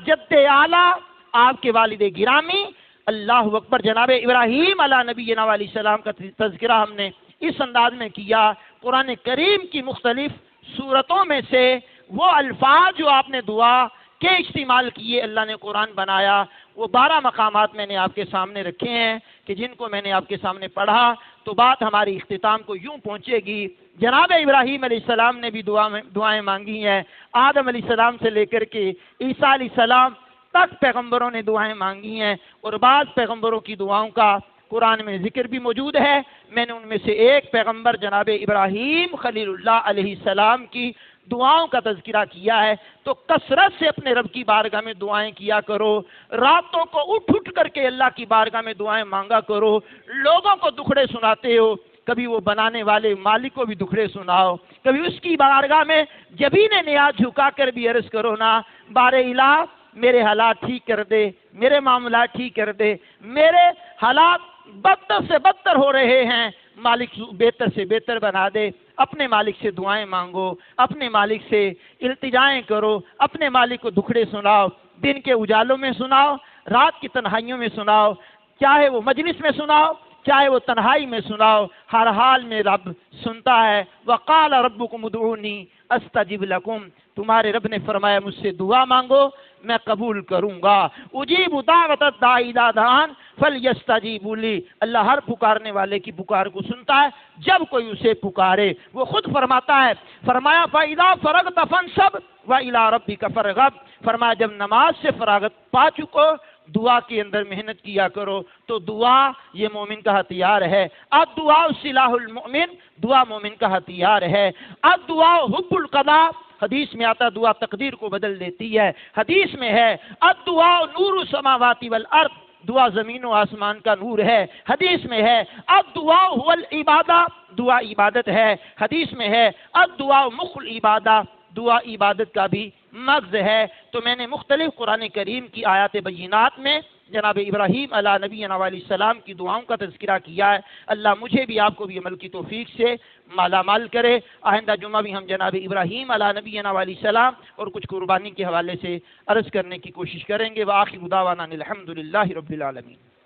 جد اعلیٰ آپ کے والد گرامی اللہ اکبر جناب ابراہیم علیہ نبی علیہ السلام کا تذکرہ ہم نے اس انداز میں کیا۔ قرآن کریم کی مختلف صورتوں میں سے وہ الفاظ جو آپ نے دعا کے استعمال کیے اللہ نے قرآن بنایا، وہ 12 مقامات میں نے آپ کے سامنے رکھے ہیں کہ جن کو میں نے آپ کے سامنے پڑھا تو بات ہماری اختتام کو یوں پہنچے گی۔ جناب ابراہیم علیہ السلام نے بھی دعائیں مانگی ہیں، آدم علیہ السلام سے لے کر کے عیسیٰ علیہ السلام تک پیغمبروں نے دعائیں مانگی ہیں، اور بعض پیغمبروں کی دعاؤں کا قرآن میں ذکر بھی موجود ہے۔ میں نے ان میں سے ایک پیغمبر جناب ابراہیم خلیل اللہ علیہ السلام کی دعاؤں کا تذکرہ کیا ہے تو کثرت سے اپنے رب کی بارگاہ میں دعائیں کیا کرو، راتوں کو اٹھ اٹھ کر کے اللہ کی بارگاہ میں دعائیں مانگا کرو۔ لوگوں کو دکھڑے سناتے ہو، کبھی وہ بنانے والے مالک کو بھی دکھڑے سناؤ، کبھی اس کی بارگاہ میں جبین نیاز جھکا کر بھی عرض کرو نا، بار الہ میرے حالات ٹھیک کر دے، میرے معاملات ٹھیک کر دے، میرے حالات بدتر سے بدتر ہو رہے ہیں، مالک بہتر سے بہتر بنا دے۔ اپنے مالک سے دعائیں مانگو، اپنے مالک سے التجائیں کرو، اپنے مالک کو دکھڑے سناؤ، دن کے اجالوں میں سناؤ، رات کی تنہائیوں میں سناؤ، چاہے وہ مجلس میں سناؤ، چاہے وہ تنہائی میں سناؤ، ہر حال میں رب سنتا ہے۔ وَقَالَ رَبُّكُمُ ادْعُونِي أَسْتَجِبْ لَكُمْ، تمہارے رب نے فرمایا مجھ سے دعا مانگو میں قبول کروں گا۔ اجیب دعوت الداعی اذا دعان فلیستجیبوا لی، اللہ ہر پکارنے والے کی پکار کو سنتا ہے جب کوئی اسے پکارے۔ وہ خود فرماتا ہے، فرمایا فَإِذَا فَرَغْتَ فَانْصَبْ وَإِلَىٰ رَبِّكَ فَارْغَب، فرمایا جب نماز سے فراغت پا چکو دعا کے اندر محنت کیا کرو۔ تو دعا یہ مومن کا ہتھیار ہے۔ الدعاء سلاح المؤمن، دعا مومن کا ہتھیار ہے۔ الدعاء حب القضاء، حدیث میں آتا دعا تقدیر کو بدل دیتی ہے۔ حدیث میں ہے الدعاء نور السماوات والارض، دعا زمین و آسمان کا نور ہے۔ حدیث میں ہے الدعاء هو العبادہ، دعا عبادت ہے۔ حدیث میں ہے الدعاء مخ العبادہ، دعا عبادت کا بھی مغز ہے۔ تو میں نے مختلف قرآن کریم کی آیات بینات میں جناب ابراہیم علیہ نبینا علیہ السلام کی دعاؤں کا تذکرہ کیا ہے۔ اللہ مجھے بھی آپ کو بھی عمل کی توفیق سے مالا مال کرے۔ آئندہ جمعہ بھی ہم جناب ابراہیم علیہ نبینا علیہ السلام اور کچھ قربانی کے حوالے سے عرض کرنے کی کوشش کریں گے۔ وآخر دعوانا الحمدللہ رب العالمین۔